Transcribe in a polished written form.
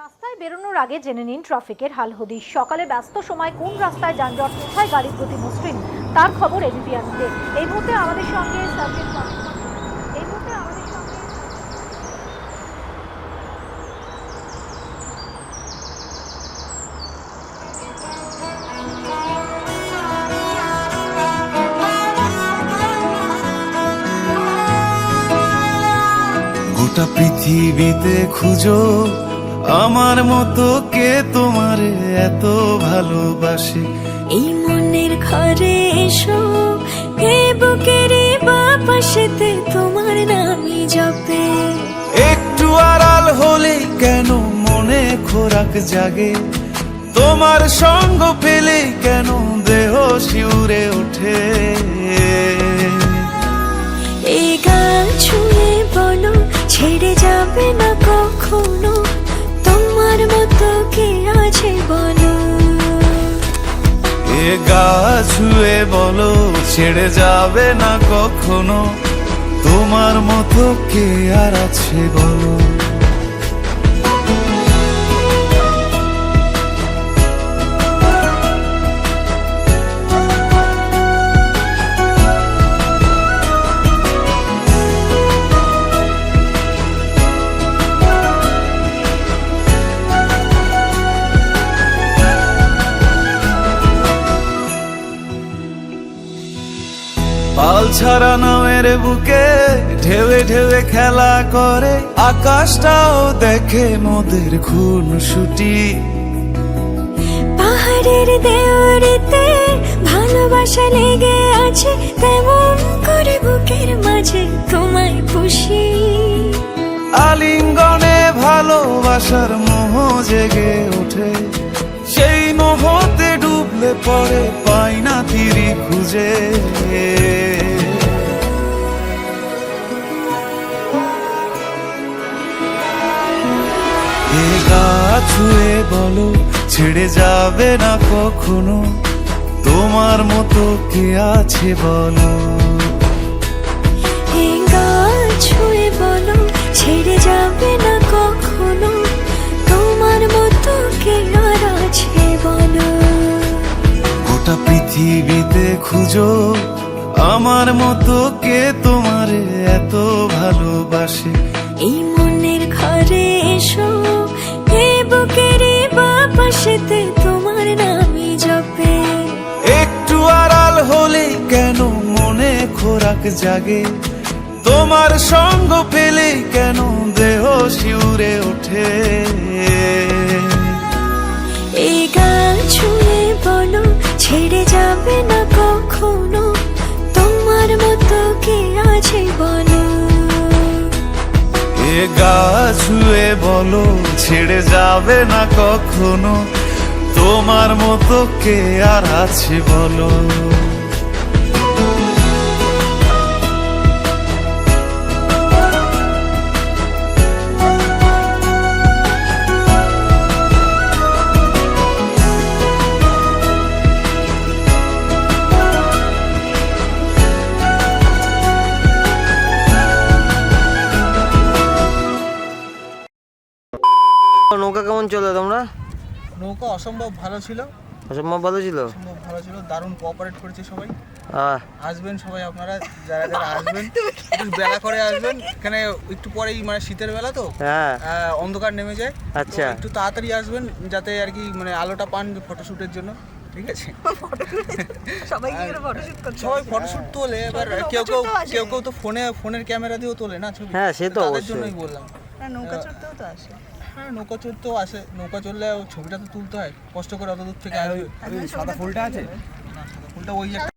রাস্তায় বেরোনোর আগে জেনে নিন ট্রাফিকের হাল হদিশ। সকালে ব্যস্ত সময় কোন রাস্তায় যানজট, কোথায় গাড়ির গতি মসৃণ, তার খবর এবিপি আনন্দে। এই মুহূর্তে আমাদের সঙ্গে গোটা পৃথিবীতে খুঁজো আমার মতো কে তোমার এত ভালোবাসে। এই মনের ঘরে এসো, এ বুকের বাপাশেতে তোমার নামই জপে। একটু আড়াল হলে কেন মনে খোরাক জাগে, তোমার সঙ্গ পেলে কেন দেহ শিউরে ওঠে। এই গান ছুঁয়ে বলো, ছেড়ে যাবে না কখনো, তোমার মতো কে আছে বলো। এ গা ছুঁয়ে বলো, ছেড়ে যাবে না কখনো, তোমার মতো কে আর আছে বলো। পাল ছাড়া নামের বুকে ঢেউে ঢেউে খেলা করে, আকাশটাও দেখে মোদের খুনসুটি। পাহাড়ের দেওয়ারিতে ভালোবাসা লেগে আছে, তেমন করে বুকের মাঝে তোমায় খুশি। আলিঙ্গনে ভালোবাসার মোহ জেগে ওঠে, সেই মোহতে ডুবলে পরে পাই না তীরি খুঁজে। এ গা ছুঁয়ে বলো, ছেড়ে যাবে না কখনো, তোমার মতো কে আছে বলো। এই গান ছুঁয়ে বলো, ছেড়ে যাবে না কখনো, তোমার মতো কে আর আছে বলো। গোটা পৃথিবীতে খুঁজো আমার মতো কে তোমার এত ভালোবাসে। এই মনের ঘরে এসো, এ বুকের বাপাশেতে তোমার নামই জপে। একটু আড়াল হলে কেন মনে খোরাক জাগে, তোমার সঙ্গ পেলে কেন দেহ শিউরে ওঠে। এই গান ছুঁয়ে বলো, ছেড়ে যাবে না কখনো, তোমার মতো কে আছে বলো। এ গা ছুঁয়ে বলো, ছেড়ে যাবে না কখনো, তোমার মতো কে আর আছে বলো। নৌকা কেমন চলে তোমরা? নৌকা অসম্ভব ভালো ছিল, অসম্ভব ভালো ছিল। দারুণ কোঅপারেট করেছে সবাই। আহ, আসবেন সবাই, আপনারা যারা যারা আসবেন একটু বেলা করে আসবেন, এখানে একটু পরেই মানে শীতের বেলা তো হ্যাঁ অন্ধকার নেমে যায়। আচ্ছা। তো একটু তাড়াতাড়ি আসবেন যাতে আর কি মানে আলোটা পান ফটোশুটের জন্য, ঠিক আছে? সবাই ফটোশুট তোলে, এবার কেউ কেউ তো ফোনের ক্যামেরা দিয়েও তোলে না ছবি। হ্যাঁ, সে তো তাদের অবশ্যই। জন্যই বললাম। নৌকা চড়তেও তো আসে। হ্যাঁ, নৌকা চড়তেও আসে। নৌকা চড়লে ছবিটা তো তুলতে হয়, কষ্ট করে অত দূর থেকে আসবে। সাদা ফুলটা আছে, ফুলটা ওই একটা